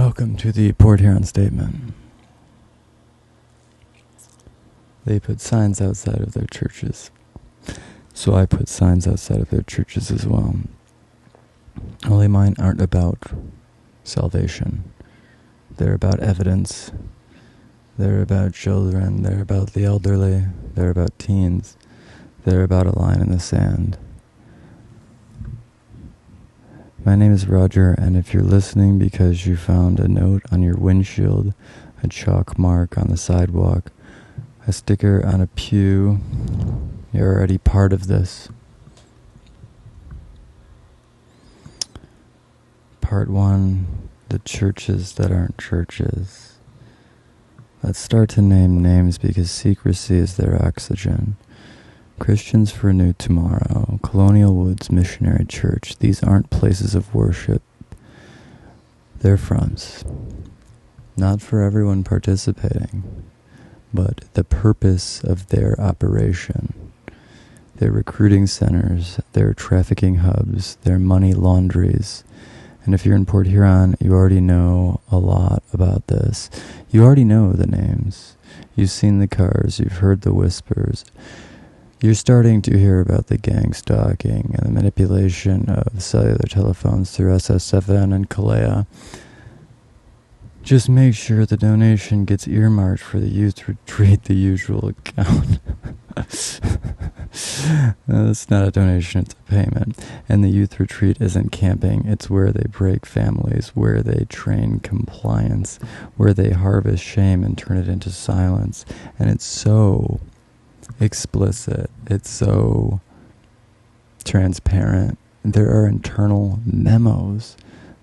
Welcome to the Port Huron Statement. They put signs outside of their churches, so I put signs outside of their churches as well. Only mine aren't about salvation. They're about evidence. They're about children. They're about the elderly. They're about teens. They're about a line in the sand. My name is Roger, and if you're listening because you found a note on your windshield, a chalk mark on the sidewalk, a sticker on a pew, you're already part of this. Part 1, the churches that aren't churches. Let's start to name names because secrecy is their oxygen. Christians for a New Tomorrow, Colonial Woods Missionary Church. These aren't places of worship. They're fronts. Not for everyone participating, but the purpose of their operation. They're recruiting centers, they're trafficking hubs, they're money laundries. And if you're in Port Huron, you already know a lot about this. You already know the names. You've seen the cars, you've heard the whispers. You're starting to hear about the gang stalking and the manipulation of cellular telephones through SSFN and Kalea. Just make sure the donation gets earmarked for the youth retreat, the usual account. No, it's not a donation, it's a payment. And the youth retreat isn't camping, it's where they break families, where they train compliance, where they harvest shame and turn it into silence. And it's so explicit, it's so transparent. There are internal memos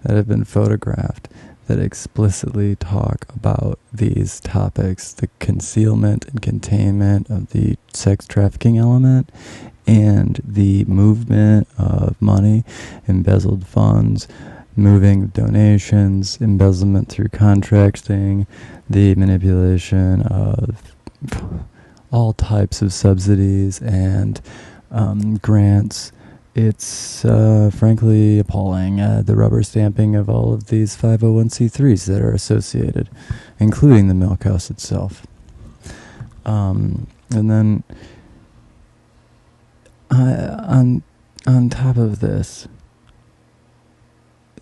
that have been photographed that explicitly talk about these topics, the concealment and containment of the sex trafficking element and the movement of money, embezzled funds, moving donations, embezzlement through contracting, the manipulation of all types of subsidies and grants. It's frankly appalling, the rubber stamping of all of these 501c3s that are associated, including the Milkhouse itself. And then on top of this,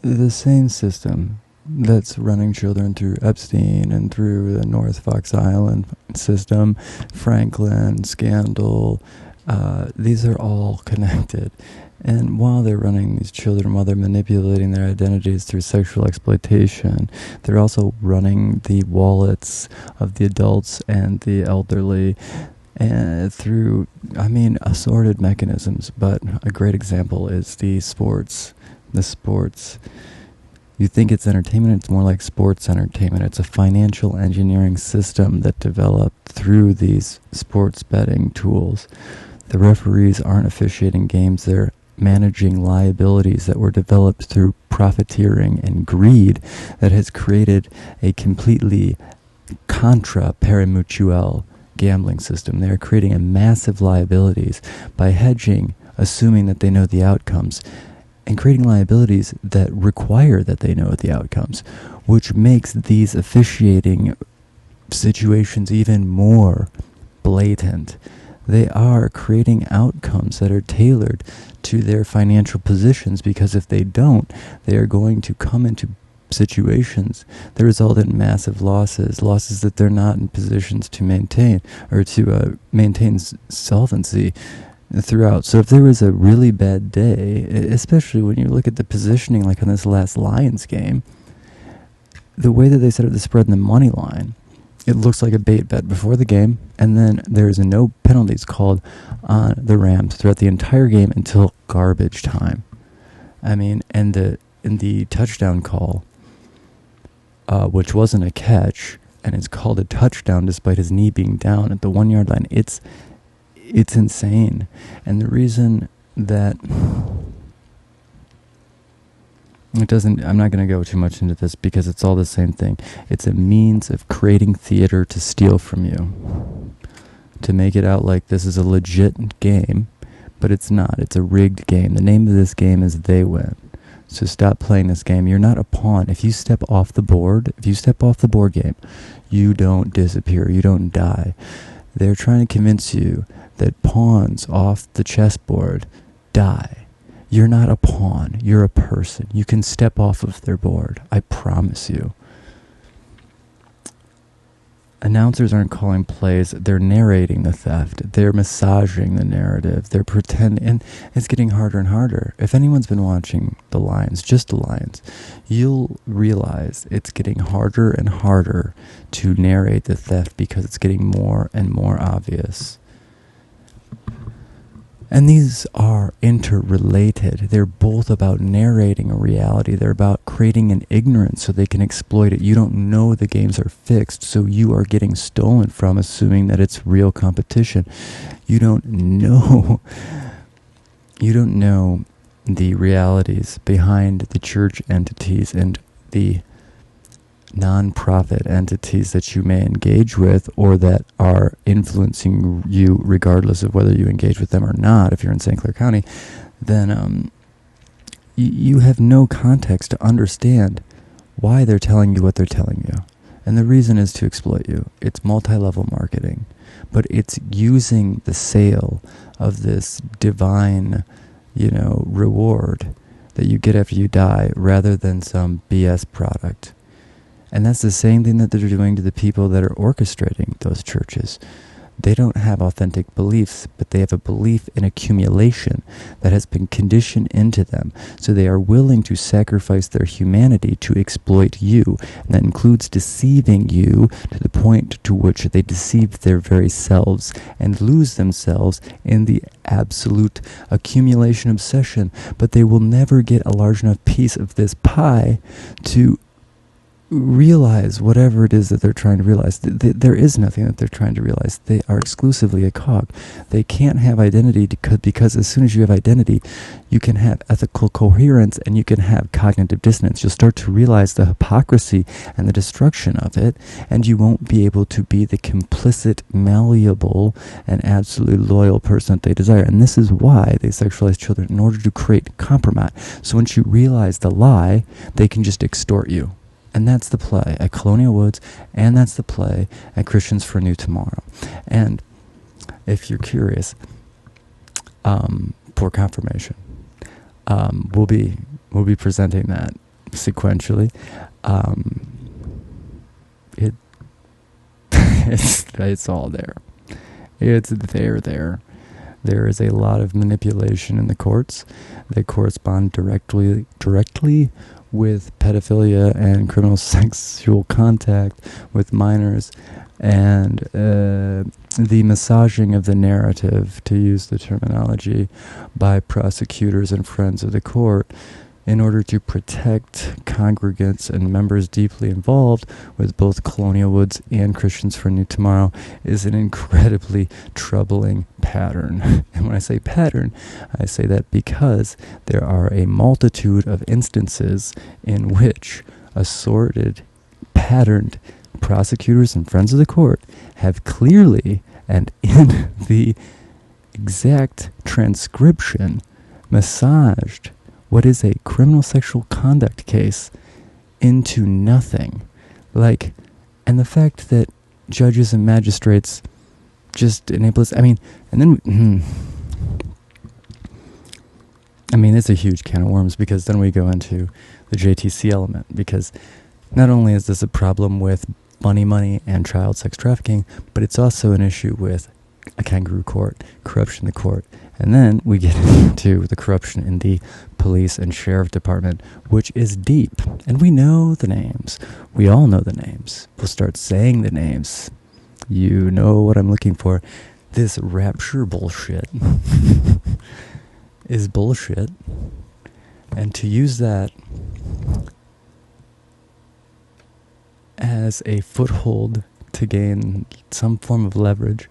the same system that's running children through Epstein and through the North Fox Island system, Franklin, Scandal, these are all connected. And while they're running these children, while they're manipulating their identities through sexual exploitation, they're also running the wallets of the adults and the elderly through, assorted mechanisms. But a great example is the sports. You think it's entertainment, it's more like sports entertainment. It's a financial engineering system that developed through these sports betting tools. The referees aren't officiating games, they're managing liabilities that were developed through profiteering and greed that has created a completely contra parimutuel gambling system. They are creating a massive liabilities by hedging, assuming that they know the outcomes, and creating liabilities that require that they know the outcomes, which makes these officiating situations even more blatant. They are creating outcomes that are tailored to their financial positions, because if they don't, they are going to come into situations that result in massive losses that they're not in positions to maintain or to maintain solvency throughout. So if there was a really bad day, especially when you look at the positioning like on this last Lions game, the way that they set up the spread in the money line, it looks like a bait bet before the game, and then there's no penalties called on the Rams throughout the entire game until garbage time. And the touchdown call, which wasn't a catch, and it's called a touchdown despite his knee being down at the 1 yard line. It's insane. And the reason that I'm not going to go too much into this because it's all the same thing. It's a means of creating theater to steal from you, to make it out like this is a legit game, but it's not. It's a rigged game. The name of this game is They Win. So stop playing this game. You're not a pawn. If you step off the board game, you don't disappear. You don't die. They're trying to convince you that pawns off the chessboard die. You're not a pawn. You're a person. You can step off of their board. I promise you. Announcers aren't calling plays, they're narrating the theft, they're massaging the narrative, they're pretending, and it's getting harder and harder. If anyone's been watching The Lions, just The Lions, you'll realize it's getting harder and harder to narrate the theft because it's getting more and more obvious. And these are interrelated. They're both about narrating a reality. They're about creating an ignorance so they can exploit it. You don't know the games are fixed, so you are getting stolen from, assuming that it's real competition. You don't know. You don't know the realities behind the church entities and the non-profit entities that you may engage with or that are influencing you regardless of whether you engage with them or not. If you're in St. Clair County, then you have no context to understand why they're telling you what they're telling you. And the reason is to exploit you. It's multi-level marketing, but it's using the sale of this divine, reward that you get after you die rather than some BS product. And that's the same thing that they're doing to the people that are orchestrating those churches. They don't have authentic beliefs, but they have a belief in accumulation that has been conditioned into them. So they are willing to sacrifice their humanity to exploit you. And that includes deceiving you to the point to which they deceive their very selves and lose themselves in the absolute accumulation obsession. But they will never get a large enough piece of this pie to realize whatever it is that they're trying to realize. There is nothing that they're trying to realize. They are exclusively a cog. They can't have identity because as soon as you have identity, you can have ethical coherence and you can have cognitive dissonance. You'll start to realize the hypocrisy and the destruction of it, and you won't be able to be the complicit, malleable, and absolutely loyal person that they desire. And this is why they sexualize children, in order to create compromise. So once you realize the lie, they can just extort you. And that's the play at Colonial Woods, and that's the play at Christians for a New Tomorrow. And if you're curious, for confirmation, we'll be presenting that sequentially. It's all there. It's there. There is a lot of manipulation in the courts. They correspond directly with pedophilia and criminal sexual contact with minors, and the massaging of the narrative, to use the terminology, by prosecutors and friends of the court in order to protect congregants and members deeply involved with both Colonial Woods and Christians for a New Tomorrow is an incredibly troubling pattern. And when I say pattern, I say that because there are a multitude of instances in which assorted, patterned prosecutors and friends of the court have clearly and in the exact transcription massaged what is a criminal sexual conduct case into nothing. And the fact that judges and magistrates just enable this, it's a huge can of worms, because then we go into the JTC element, because not only is this a problem with money and child sex trafficking, but it's also an issue with a kangaroo court, corruption in the court. And then we get into the corruption in the police and sheriff department, which is deep. And we know the names. We all know the names. We'll start saying the names. You know what I'm looking for. This rapture bullshit is bullshit. And to use that as a foothold to gain some form of leverage,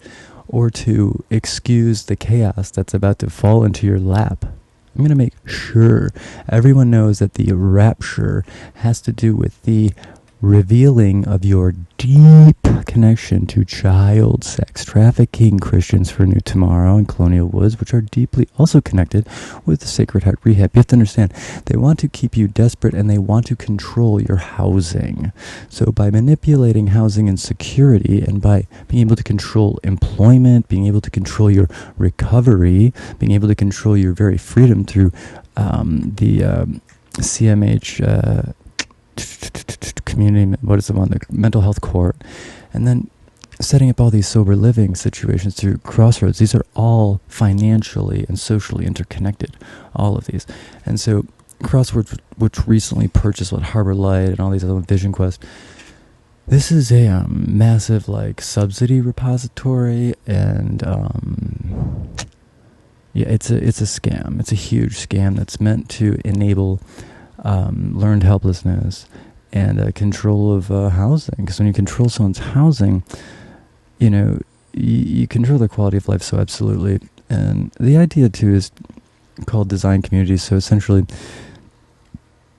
or to excuse the chaos that's about to fall into your lap. I'm going to make sure everyone knows that the rapture has to do with the revealing of your deep connection to child sex trafficking. Christians for New Tomorrow and Colonial Woods, which are deeply also connected with the Sacred Heart Rehab. You have to understand, they want to keep you desperate and they want to control your housing. So by manipulating housing and security, and by being able to control employment, being able to control your recovery, being able to control your very freedom through the CMH community, what is the one, the mental health court, and then setting up all these sober living situations through Crossroads. These are all financially and socially interconnected, all of these. And so Crossroads, which recently purchased Harbor Light and all these other Vision Quest, this is a massive subsidy repository, and it's a scam. It's a huge scam that's meant to enable learned helplessness and control of housing. Because when you control someone's housing, you control their quality of life so absolutely. And the idea too is called design communities. So essentially,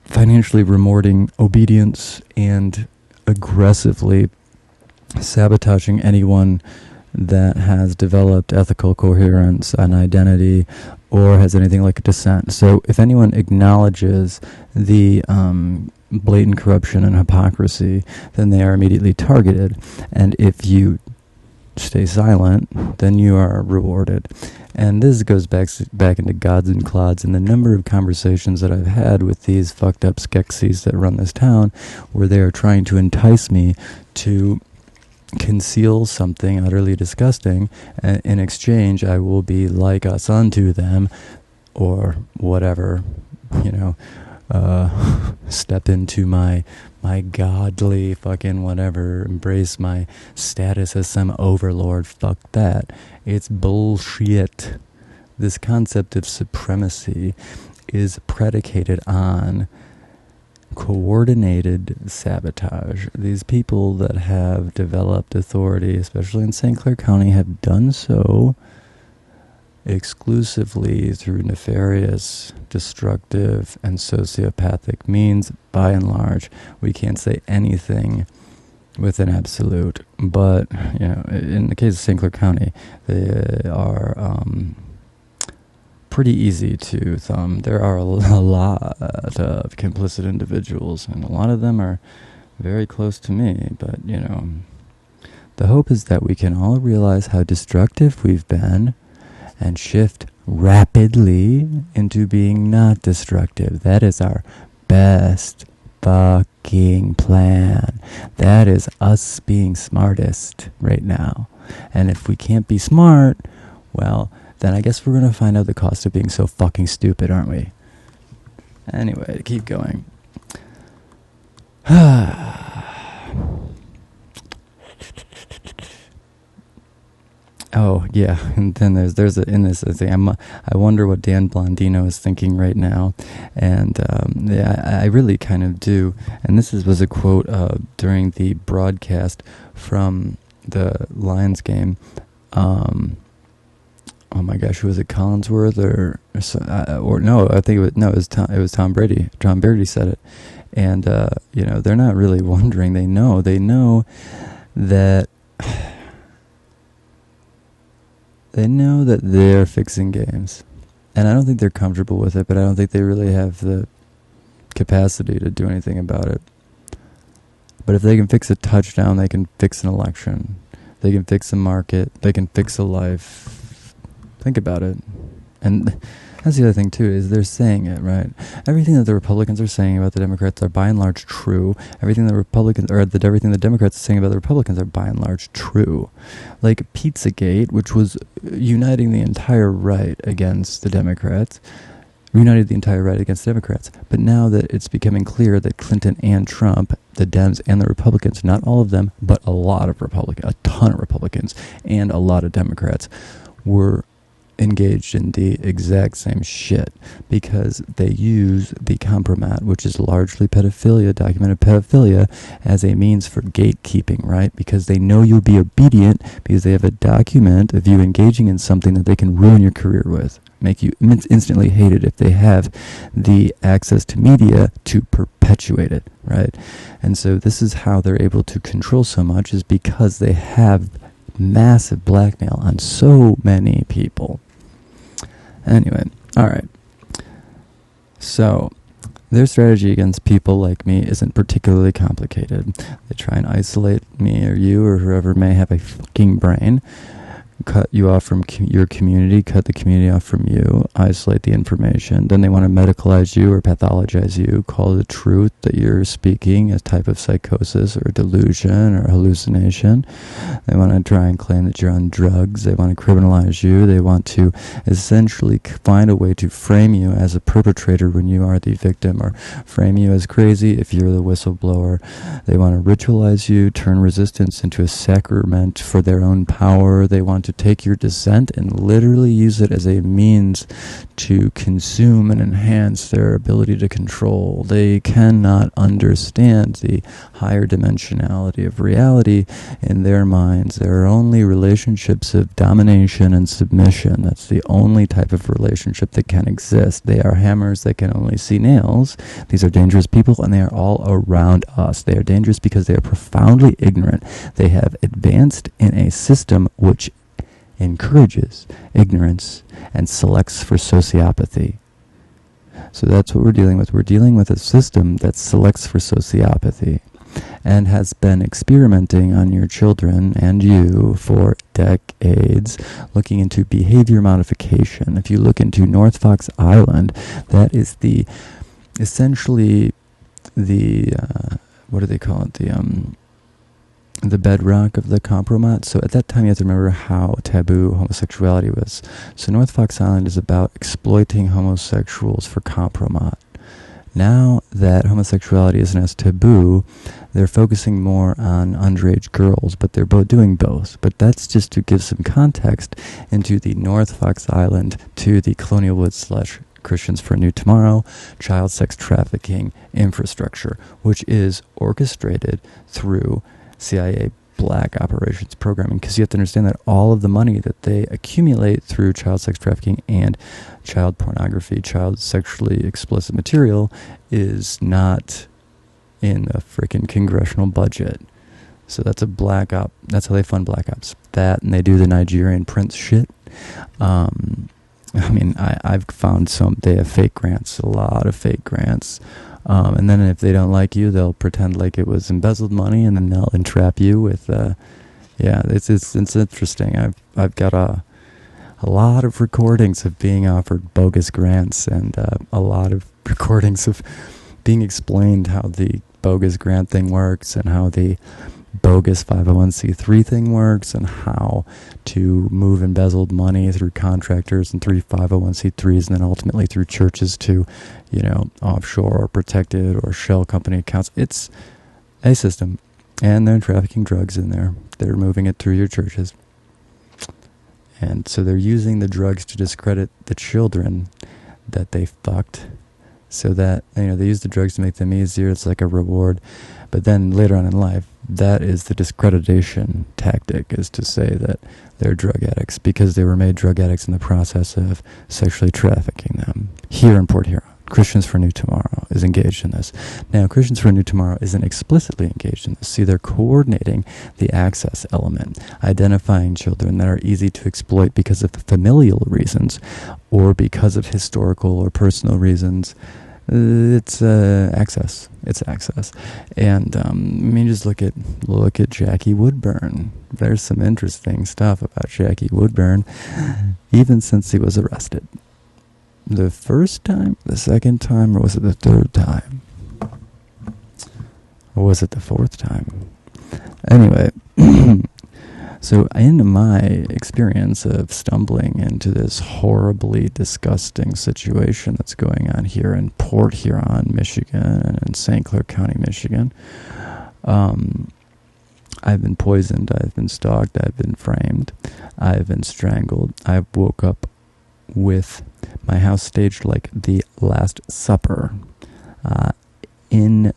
financially rewarding obedience and aggressively sabotaging anyone that has developed ethical coherence and identity or has anything like a dissent. So if anyone acknowledges the blatant corruption and hypocrisy, then they are immediately targeted. And if you stay silent, then you are rewarded. And this goes back into Gods and Clods, and the number of conversations that I've had with these fucked up Skeksis that run this town, where they are trying to entice me to conceal something utterly disgusting, and in exchange I will be like us unto them, or whatever, step into my godly fucking whatever, embrace my status as some overlord. Fuck that. It's bullshit. This concept of supremacy is predicated on coordinated sabotage. These people that have developed authority, especially in St. Clair County, have done so exclusively through nefarious, destructive, and sociopathic means. By and large, we can't say anything with an absolute, but in the case of St. Clair County, they are pretty easy to thumb. There are a lot of complicit individuals, and a lot of them are very close to me, but the hope is that we can all realize how destructive we've been and shift rapidly into being not destructive. That is our best fucking plan. That is us being smartest right now. And if we can't be smart, well, then I guess we're going to find out the cost of being so fucking stupid, aren't we? Anyway, to keep going. Oh yeah, and then there's in this thing. I wonder what Dan Blondino is thinking right now, and I really kind of do. And this was a quote during the broadcast from the Lions game. Oh my gosh, who was it? Collinsworth or no? I think it was Tom Brady. Tom Brady said it, and they're not really wondering. They know that. They know that they're fixing games. And I don't think they're comfortable with it, but I don't think they really have the capacity to do anything about it. But if they can fix a touchdown, they can fix an election. They can fix a market. They can fix a life. Think about it. And that's the other thing, too, is they're saying it, right? Everything that the Republicans are saying about the Democrats are by and large true. Everything everything the Democrats are saying about the Republicans are by and large true. Like Pizzagate, which was uniting the entire right against the Democrats, But now that it's becoming clear that Clinton and Trump, the Dems and the Republicans, not all of them, but a ton of Republicans, and a lot of Democrats, were engaged in the exact same shit, because they use the compromat, which is largely pedophilia, documented pedophilia, as a means for gatekeeping, right? Because they know you'll be obedient, because they have a document of you engaging in something that they can ruin your career with, make you instantly hated if they have the access to media to perpetuate perpetuate it, right? And so this is how they're able to control so much, is because they have massive blackmail on so many people. Anyway, all right. So their strategy against people like me isn't particularly complicated. They try and isolate me or you or whoever may have a fucking brain, cut you off from your community, cut the community off from you, isolate the information. Then they want to medicalize you or pathologize you, call the truth that you're speaking a type of psychosis or delusion or hallucination. They want to try and claim that you're on drugs. They want to criminalize you. They want to essentially find a way to frame you as a perpetrator when you are the victim, or frame you as crazy if you're the whistleblower. They want to ritualize you, turn resistance into a sacrament for their own power. They want to take your dissent and literally use it as a means to consume and enhance their ability to control. They cannot understand the higher dimensionality of reality. In their minds, there are only relationships of domination and submission. That's the only type of relationship that can exist. They are hammers that can only see nails. These are dangerous people, and they are all around us. They are dangerous because they are profoundly ignorant. They have advanced in a system which encourages ignorance and selects for sociopathy. So that's what we're dealing with. We're dealing with a system that selects for sociopathy and has been experimenting on your children and you for decades, looking into behavior modification. If you look into North Fox Island, that is essentially the what do they call it? The bedrock of the compromat. So at that time, you have to remember how taboo homosexuality was. So North Fox Island is about exploiting homosexuals for compromat. Now that homosexuality isn't as taboo, they're focusing more on underage girls, but they're doing both. But that's just to give some context into the North Fox Island to the Colonial Woods / Christians for a New Tomorrow child sex trafficking infrastructure, which is orchestrated through CIA black operations programming, because you have to understand that all of the money that they accumulate through child sex trafficking and child pornography, child sexually explicit material, is not in the freaking congressional budget. So that's a black op. That's how they fund black ops. That, and they do the Nigerian prince shit. I mean, I've found they have fake grants, a lot of fake grants. And then if they don't like you, they'll pretend like it was embezzled money, and then they'll entrap you with, it's interesting. I've got a lot of recordings of being offered bogus grants, and a lot of recordings of being explained how the bogus grant thing works, and how the bogus 501c3 thing works, and how to move embezzled money through contractors and through 501c3s, and then ultimately through churches to, offshore or protected or shell company accounts. It's a system, and they're trafficking drugs in there. They're moving it through your churches. And so they're using the drugs to discredit the children that they fucked, so that, they use the drugs to make them easier. It's like a reward. But then later on in life, that is the discreditation tactic, is to say that they're drug addicts because they were made drug addicts in the process of sexually trafficking them. Here in Port Huron, Christians for a New Tomorrow is engaged in this. Now, Christians for a New Tomorrow isn't explicitly engaged in this. See, they're coordinating the access element, identifying children that are easy to exploit because of familial reasons or because of historical or personal reasons. It's access. It's access. And just look at Jackie Woodburn. There's some interesting stuff about Jackie Woodburn, even since he was arrested. The first time, the second time, or was it the third time? Or was it the fourth time? Anyway, so in my experience of stumbling into this horribly disgusting situation that's going on here in Port Huron, Michigan, and in St. Clair County, Michigan, I've been poisoned, I've been stalked, I've been framed, I've been strangled. I've woke up with my house staged like the Last Supper, in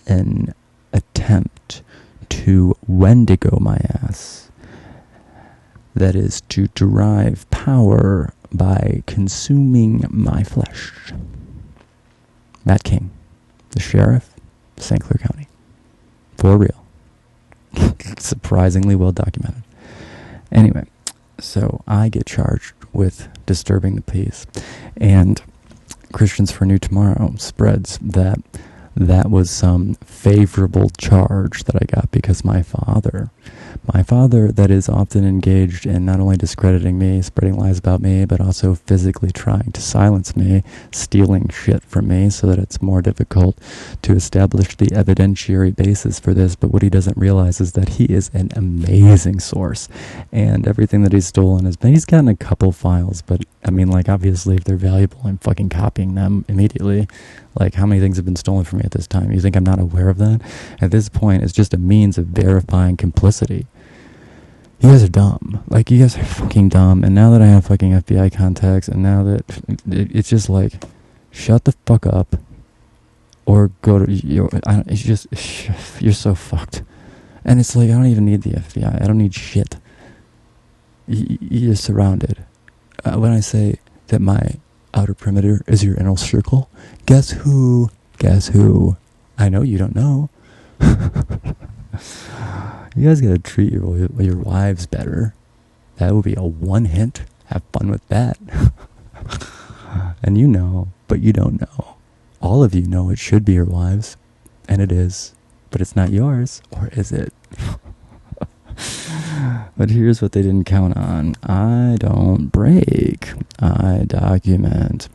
an attempt to Wendigo my ass. That is, to derive power by consuming my flesh. Matt King. The sheriff, St. Clair County. For real. Surprisingly well documented. Anyway, so I get charged with disturbing the peace. And Christians for New Tomorrow spreads that was some favorable charge that I got because my father that is often engaged in not only discrediting me, spreading lies about me, but also physically trying to silence me, stealing shit from me so that it's more difficult to establish the evidentiary basis for this. But what he doesn't realize is that he is an amazing source, and everything that he's stolen he's gotten a couple files, but I mean, like, obviously if they're valuable, I'm fucking copying them immediately. Like, how many things have been stolen from me at this time? You think I'm not aware of that? At this point, it's just a means of verifying complicity. You guys are dumb. Like, you guys are fucking dumb. And now that I have fucking FBI contacts, and now that it's just like, shut the fuck up, or go to you're so fucked. And it's like, I don't even need the FBI. I don't need shit. You're surrounded. When I say that my outer perimeter is your inner circle, guess who? I know you don't know. You guys gotta treat your wives better. That would be a one hint. Have fun with that. And you know, but you don't know. All of you know it should be your wives, and it is, but it's not yours, or is it? But here's what they didn't count on. I don't break. I document.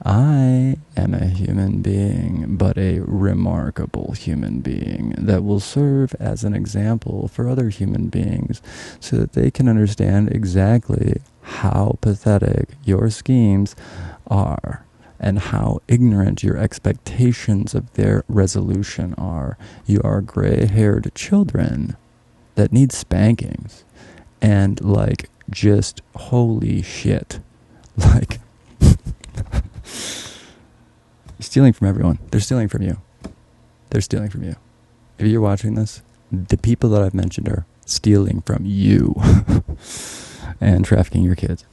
I am a human being, but a remarkable human being that will serve as an example for other human beings so that they can understand exactly how pathetic your schemes are and how ignorant your expectations of their resolution are. You are gray-haired children that need spankings. And, like, just holy shit. Like, stealing from everyone. They're stealing from you. They're stealing from you. If you're watching this, the people that I've mentioned are stealing from you and trafficking your kids.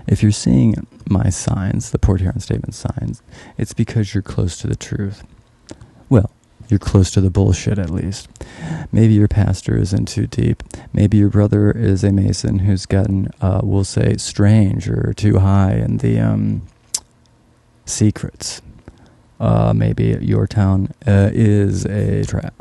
If you're seeing my signs, the Port Huron Statement signs, it's because you're close to the truth. Well, you're close to the bullshit, at least. Maybe your pastor is in too deep. Maybe your brother is a Mason who's gotten, we'll say, strange or too high in the secrets. Maybe your town is a trap.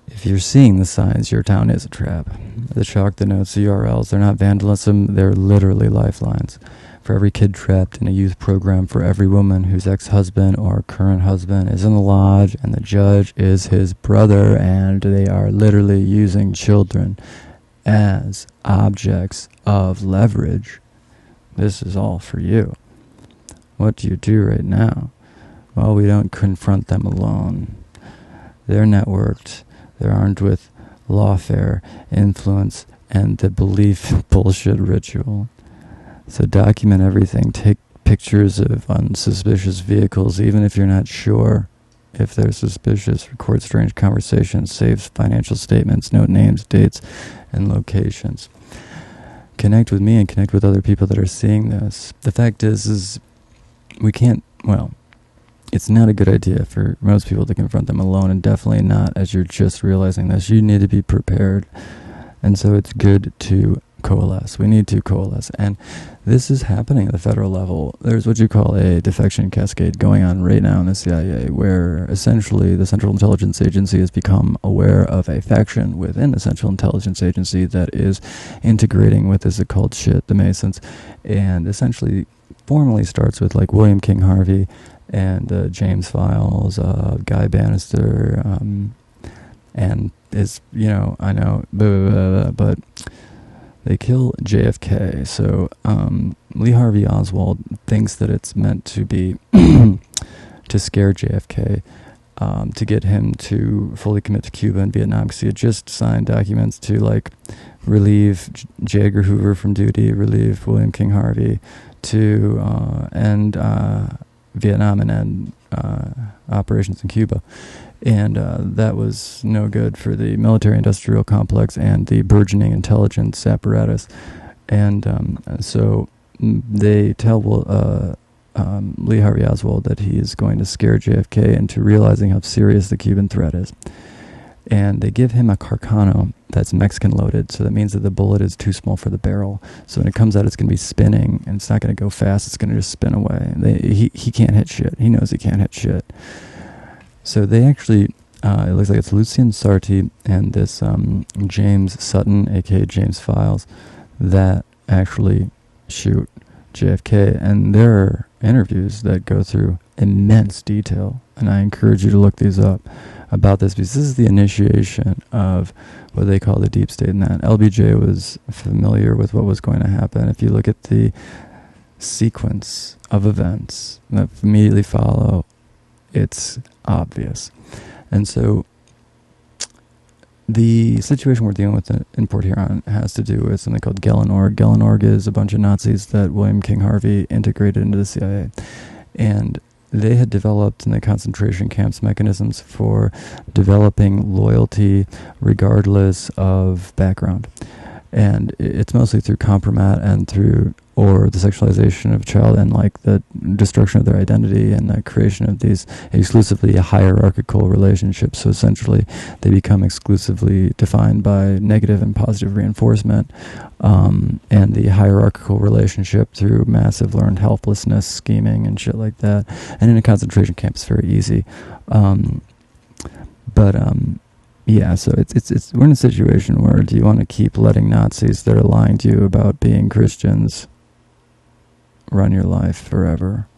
If you're seeing the signs, your town is a trap. The chalk denotes the URLs. They're not vandalism. They're literally lifelines. For every kid trapped in a youth program, for every woman whose ex-husband or current husband is in the lodge and the judge is his brother, and they are literally using children as objects of leverage. This is all for you. What do you do right now? Well, we don't confront them alone. They're networked. They're armed with lawfare, influence, and the belief bullshit ritual. So document everything. Take pictures of unsuspicious vehicles, even if you're not sure if they're suspicious. Record strange conversations. Save financial statements. Note names, dates, and locations. Connect with me and connect with other people that are seeing this. The fact is we can't, well, it's not a good idea for most people to confront them alone, and definitely not as you're just realizing this. You need to be prepared. And so it's good to coalesce. We need to coalesce. And this is happening at the federal level. There's what you call a defection cascade going on right now in the CIA, where essentially the Central Intelligence Agency has become aware of a faction within the Central Intelligence Agency that is integrating with this occult shit, the Masons, and essentially formally starts with like William King Harvey and James Files, Guy Bannister, and is, you know, I know, but they kill JFK. So Lee Harvey Oswald thinks that it's meant to be to scare JFK, to get him to fully commit to Cuba and Vietnam, because he had just signed documents to like relieve J. Edgar Hoover from duty, relieve William King Harvey, to end Vietnam and end operations in Cuba. And that was no good for the military-industrial complex and the burgeoning intelligence apparatus. And so they tell Lee Harvey Oswald that he is going to scare JFK into realizing how serious the Cuban threat is. And they give him a Carcano that's Mexican loaded, so that means that the bullet is too small for the barrel. So when it comes out, it's going to be spinning, and it's not going to go fast. It's going to just spin away. He can't hit shit. He knows he can't hit shit. So they actually, it looks like it's Lucien Sarti and this James Sutton, a.k.a. James Files, that actually shoot JFK. And there are interviews that go through immense detail, and I encourage you to look these up about this, because this is the initiation of what they call the deep state, and that LBJ was familiar with what was going to happen. If you look at the sequence of events that immediately follow, it's obvious. And so the situation we're dealing with in Port Huron has to do with something called Gellinorg. Gellinorg is a bunch of Nazis that William King Harvey integrated into the CIA. And they had developed in the concentration camps mechanisms for developing loyalty regardless of background. And it's mostly through compromat and or the sexualization of a child and like the destruction of their identity and the creation of these exclusively hierarchical relationships. So essentially they become exclusively defined by negative and positive reinforcement, and the hierarchical relationship through massive learned helplessness, scheming and shit like that. And in a concentration camp it's very easy. Yeah, so it's we're in a situation where do you want to keep letting Nazis that are lying to you about being Christians run your life forever?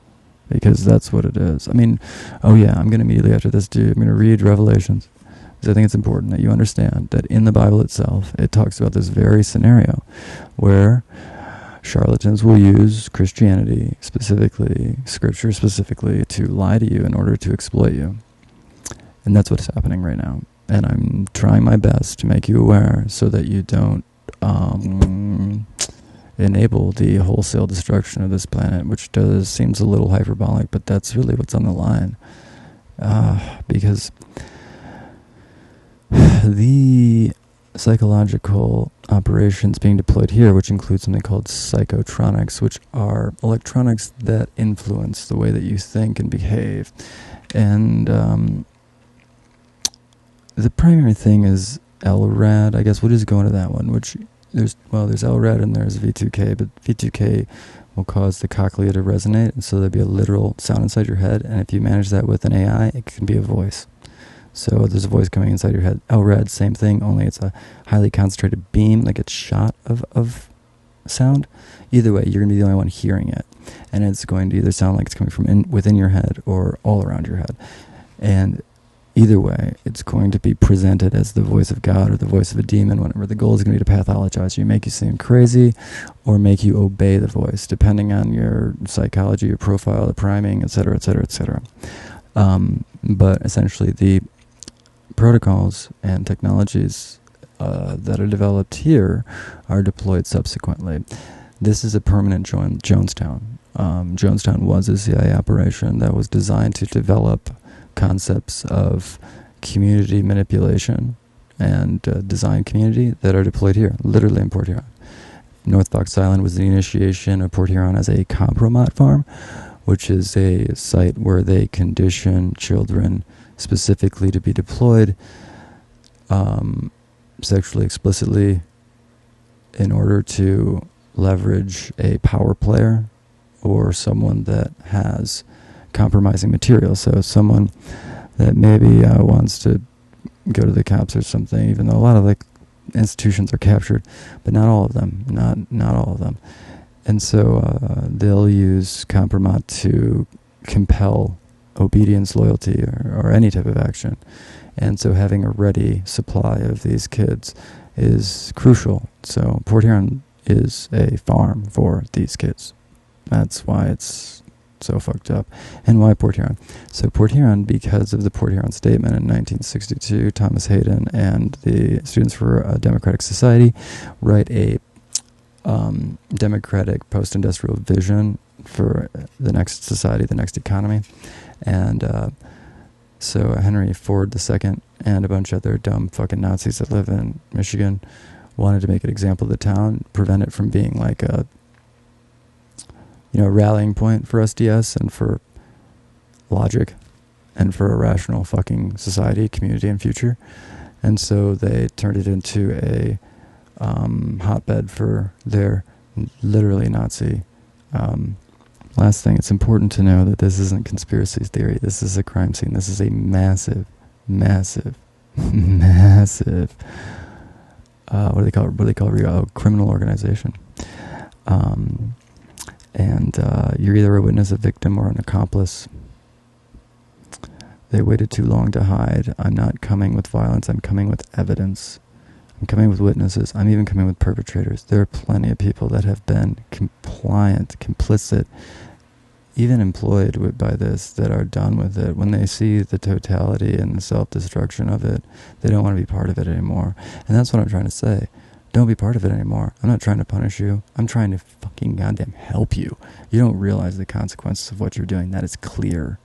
Because that's what it is. I mean, oh yeah, I'm going to immediately after this I'm going to read Revelations, because I think it's important that you understand that in the Bible itself, it talks about this very scenario where charlatans will use Christianity specifically, Scripture specifically, to lie to you in order to exploit you. And that's what's happening right now. And I'm trying my best to make you aware so that you don't enable the wholesale destruction of this planet, which seems a little hyperbolic, but that's really what's on the line. Because the psychological operations being deployed here, which include something called psychotronics, which are electronics that influence the way that you think and behave. And the primary thing is LRAD. I guess we'll just go into that one, which there's LRAD and there's V2K, but V2K will cause the cochlea to resonate, and so there'll be a literal sound inside your head, and if you manage that with an AI, it can be a voice. So there's a voice coming inside your head. LRAD, same thing, only it's a highly concentrated beam that gets shot of sound. Either way, you're going to be the only one hearing it, and it's going to either sound like it's coming from within your head or all around your head. And either way, it's going to be presented as the voice of God or the voice of a demon, whatever. The goal is going to be to pathologize you, make you seem crazy, or make you obey the voice, depending on your psychology, your profile, the priming, etc., etc., etc. But essentially, the protocols and technologies that are developed here are deployed subsequently. This is a permanent Jonestown. Jonestown was a CIA operation that was designed to develop concepts of community manipulation and design community that are deployed here, literally in Port Huron. North Fox Island was the initiation of Port Huron as a compromat farm, which is a site where they condition children specifically to be deployed sexually explicitly in order to leverage a power player or someone that has compromising material. So someone that maybe wants to go to the cops or something, even though a lot of like institutions are captured, but not all of them, not all of them. And so they'll use compromat to compel obedience, loyalty, or any type of action. And so having a ready supply of these kids is crucial. So Port Huron is a farm for these kids. That's why it's so fucked up. And why Port Huron? So Port Huron, because of the Port Huron Statement in 1962, Thomas Hayden and the Students for a Democratic Society write a democratic post-industrial vision for the next society, the next economy. And so Henry Ford II and a bunch of other dumb fucking Nazis that live in Michigan wanted to make an example of the town, prevent it from being like a rallying point for SDS and for logic and for a rational fucking society, community, and future. And so they turned it into a hotbed for their literally Nazi. Last thing, it's important to know that this isn't conspiracy theory. This is a crime scene. This is a massive, massive, massive, what do they call it? Criminal organization. And you're either a witness, a victim, or an accomplice. They waited too long to hide. I'm not coming with violence. I'm coming with evidence. I'm coming with witnesses. I'm even coming with perpetrators. There are plenty of people that have been compliant, complicit, even employed by this, that are done with it. When they see the totality and the self-destruction of it, they don't want to be part of it anymore. And that's what I'm trying to say. Don't be part of it anymore. I'm not trying to punish you. I'm trying to fucking goddamn help you. You don't realize the consequences of what you're doing. That is clear.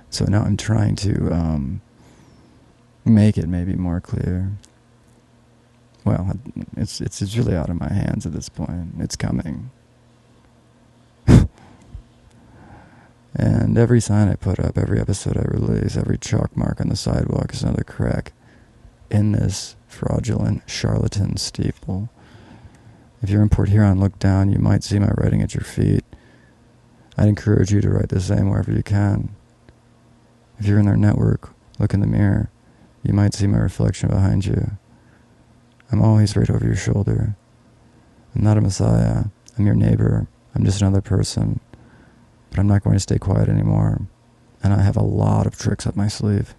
So now I'm trying to make it maybe more clear. Well, it's really out of my hands at this point. It's coming. And every sign I put up, every episode I release, every chalk mark on the sidewalk is another crack in this fraudulent charlatan steeple. If you're in Port Huron, look down. You might see my writing at your feet. I'd encourage you to write the same wherever you can. If you're in their network, look in the mirror. You might see my reflection behind you. I'm always right over your shoulder. I'm not a messiah. I'm your neighbor. I'm just another person. But I'm not going to stay quiet anymore. And I have a lot of tricks up my sleeve.